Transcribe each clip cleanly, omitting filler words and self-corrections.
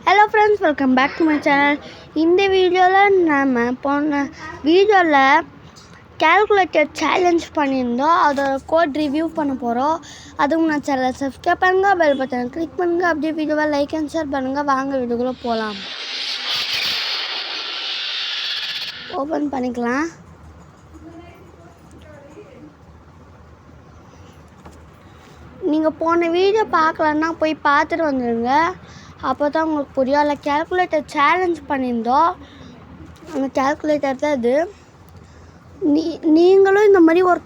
Hello friends, welcome back to my channel. இந்த வீடியோவில் நம்ம போன வீடியோவில் கால்குலேட்டர் சேலஞ்ச் பண்ணியிருந்தோம். அதோட கோட் ரிவ்யூ பண்ண போகிறோம். அதுவும் நான் சேனலை சப்ஸ்கிரைப் பண்ணுங்கள், பெல் பட்டனை கிளிக் பண்ணுங்கள், அப்படியே வீடியோவை லைக் அண்ட் ஷேர் பண்ணுங்கள். வாங்க வீடியோக்குள்ளே போகலாம். ஓப்பன் பண்ணிக்கலாம். நீங்கள் போன வீடியோ பார்க்கலன்னா போய் பார்த்துட்டு வந்துடுங்க. அப்போ தான் உங்களுக்கு புரியும். அதில் கால்குலேட்டர் சேலஞ்ச் பண்ணியிருந்தோம். அந்த கால்குலேட்டர் தான் இது. நீங்களும் இந்த மாதிரி ஒரு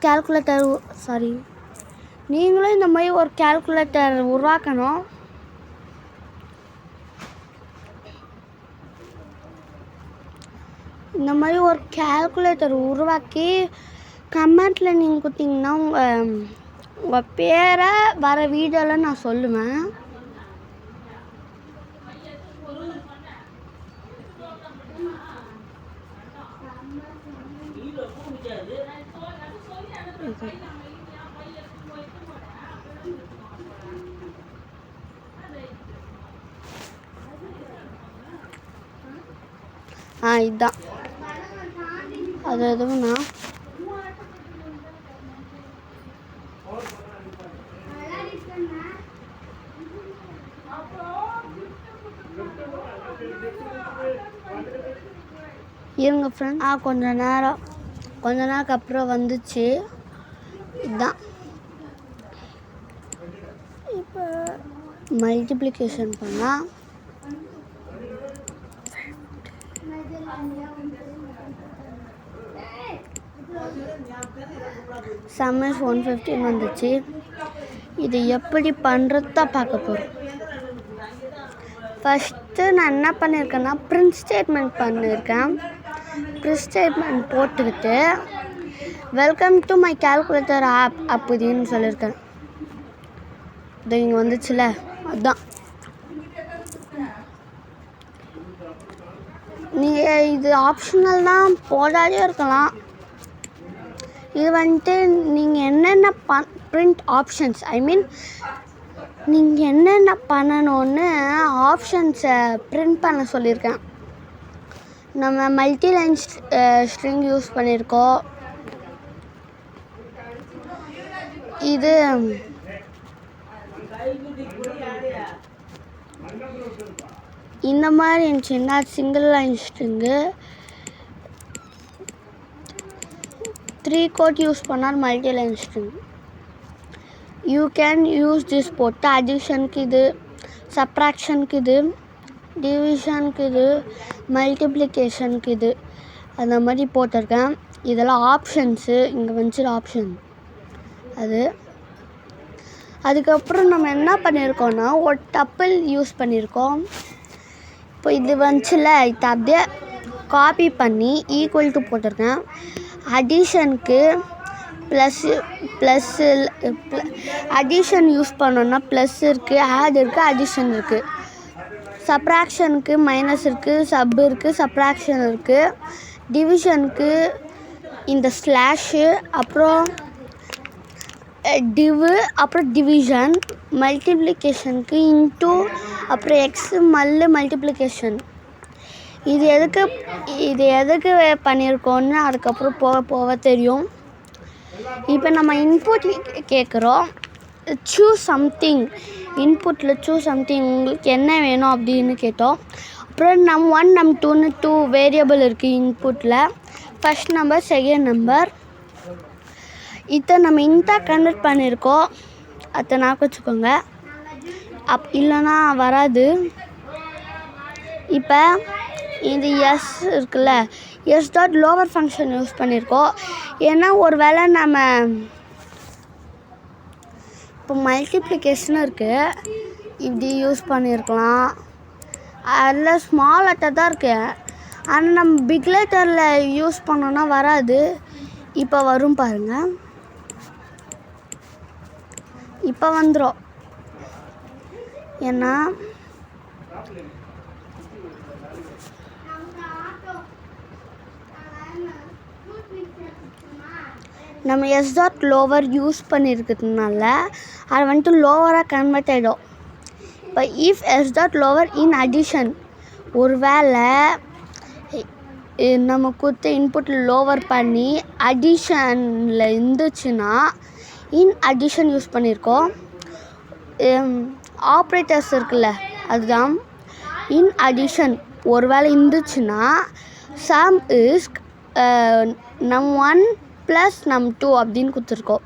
கால்குலேட்டர் உருவாக்கணும். இந்த மாதிரி ஒரு கால்குலேட்டர் உருவாக்கி கமெண்ட்டில் நீங்கள் கொடுத்தீங்கன்னா உங்கள் பேரை வர வீடியோவில் நான் சொல்லுவேன். இதுதான் அது எதுவும்னா இருங்க ஃப்ரெண்ட். கொஞ்ச நேரத்துக்கு அப்புறம் வந்துச்சு. இதுதான் இப்போ மல்டிப்ளிகேஷன் பண்ணால் சம்மஸ் 115 வந்துச்சு. இது எப்படி பண்ணுறதா பார்க்க போகிறோம். ஃபஸ்ட்டு நான் என்ன பண்ணியிருக்கேன்னா பிரிண்ட் ஸ்டேட்மெண்ட் பண்ணியிருக்கேன். பிரிண்ட் ஸ்டேட்மெண்ட் போட்டுக்கிட்டு welcome to my calculator app அப்படின்னு சொல்லியிருக்கேன். இது இங்கே வந்துச்சுல, அதுதான். நீங்கள் இது ஆப்ஷனல் தான், போடாதே இருக்கலாம். இது வந்துட்டு நீங்கள் என்னென்ன பிரிண்ட் ஆப்ஷன்ஸ் நீங்கள் என்னென்ன பண்ணணும்னு ஆப்ஷன்ஸை பிரிண்ட் பண்ண சொல்லியிருக்கேன். நம்ம மல்டி லைன் ஸ்ட்ரிங் யூஸ் பண்ணியிருக்கோம். இது இந்த மாதிரி இருந்துச்சுன்னா single line string. 3 quote use பண்ணால் multi line string. You can use this போட்டு அடிஷனுக்கு இது, சப்ராக்ஷனுக்கு இது, டிவிஷனுக்கு இது, மல்டிப்ளிகேஷனுக்கு இது, அந்த மாதிரி போட்டிருக்கேன். இதெல்லாம் ஆப்ஷன்ஸு. இங்கே வந்துச்சு ஆப்ஷன். அதுக்கப்புறம் நம்ம என்ன பண்ணியிருக்கோன்னா ஒரு டப்பிள் யூஸ் பண்ணியிருக்கோம். இப்போ இது வந்துச்சுல, இது அப்படியே காப்பி பண்ணி ஈக்குவல் டு போட்டிருக்கேன். அடிஷனுக்கு அடிஷன் யூஸ் பண்ணோன்னா ப்ளஸ் இருக்குது, ஆட் இருக்குது, அடிஷன் இருக்குது. சப்ராக்ஷனுக்கு மைனஸ் இருக்குது, சப் இருக்குது, சப்ராக்ஷன் இருக்குது. டிவிஷனுக்கு இந்த ஸ்லாஷு, அப்புறம் டிவு, அப்புறம் டிவிஷன். மல்டிப்ளிகேஷனுக்கு இன்ட்டு, அப்புறம் எக்ஸு மல்டிப்ளிகேஷன். இது எதுக்கு பண்ணியிருக்கோன்னு அதுக்கப்புறம் போக தெரியும். இப்போ நம்ம இன்புட் கேட்குறோம். Choose something. இன்புட்டில் சூஸ் சம்திங், உங்களுக்கு என்ன வேணும் அப்படின்னு கேட்டோம். அப்புறம் நம் 1 நம் 2ன்னு 2 வேரியபிள் இருக்குது இன்புட்டில். First number, second number. இதை நம்ம இன்ட்டாக கன்வெர்ட் பண்ணியிருக்கோம். அதை நான் வச்சுக்கோங்க. இல்லைன்னா வராது. இப்போ இது எஸ் இருக்குல்ல, S dot lower function use பண்ணியிருக்கோம். ஏன்னா ஒரு வேளை நம்ம இப்போ மல்டிப்ளிகேஷன் இருக்குது, இப்படி யூஸ் பண்ணியிருக்கலாம். அதில் ஸ்மால் லெட்டர் தான் இருக்குது. ஆனால் நம்ம பிக் லெட்டரில் யூஸ் பண்ணோன்னா வராது. இப்போ வரும் பாருங்கள். இப்போ வந்துடும். ஏன்னா நம்ம எஸ் டாட் லோவர் யூஸ் பண்ணியிருக்கிறதுனால அது வந்துட்டு லோவராக கன்வெர்ட் ஆகிடும். இப்போ if S dot lower in addition, ஒரு வேளை நம்ம கொடுத்த இன்புட்டில் லோவர் பண்ணி அடிஷனில் இருந்துச்சுன்னா, இன் அடிஷன் யூஸ் பண்ணியிருக்கோம். ஆப்ரேட்டர்ஸ் இருக்குல்ல, அதுதான் இன் அடிஷன் ஒரு வேளை இருந்துச்சுன்னா சம் இஸ் num1 + num2 அப்படின்னு கொடுத்துருக்கோம்.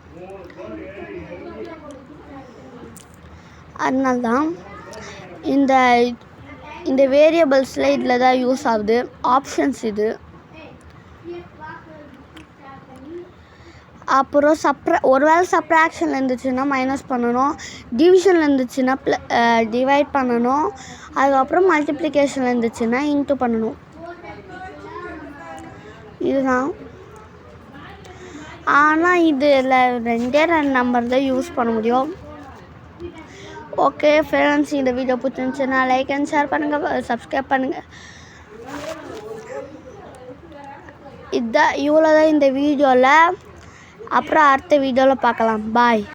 அதனால தான் இந்த வேரியபிள்ஸில் இதில் தான் யூஸ் ஆகுது. ஆப்ஷன்ஸ் இது. அப்புறம் ஒரு வேளை சப்ராக்ஷனில் இருந்துச்சுன்னா மைனஸ் பண்ணணும், டிவிஷனில் இருந்துச்சுன்னா டிவைட் பண்ணணும், அதுக்கப்புறம் மல்டிப்ளிகேஷனில் இருந்துச்சுன்னா இன்ட்டு பண்ணணும். இதுதான். ஆனால் இதில் 2 நம்பர் தான் யூஸ் பண்ண முடியும். ஓகே ஃப்ரெண்ட்ஸ், இந்த வீடியோ பிடிச்சிருந்துச்சுன்னா லைக் அண்ட் ஷேர் பண்ணுங்கள், சப்ஸ்கிரைப் பண்ணுங்கள். இவ்வளோதான் இந்த வீடியோவில். அப்புறம் அடுத்த வீடியோவில் பார்க்கலாம். பாய்.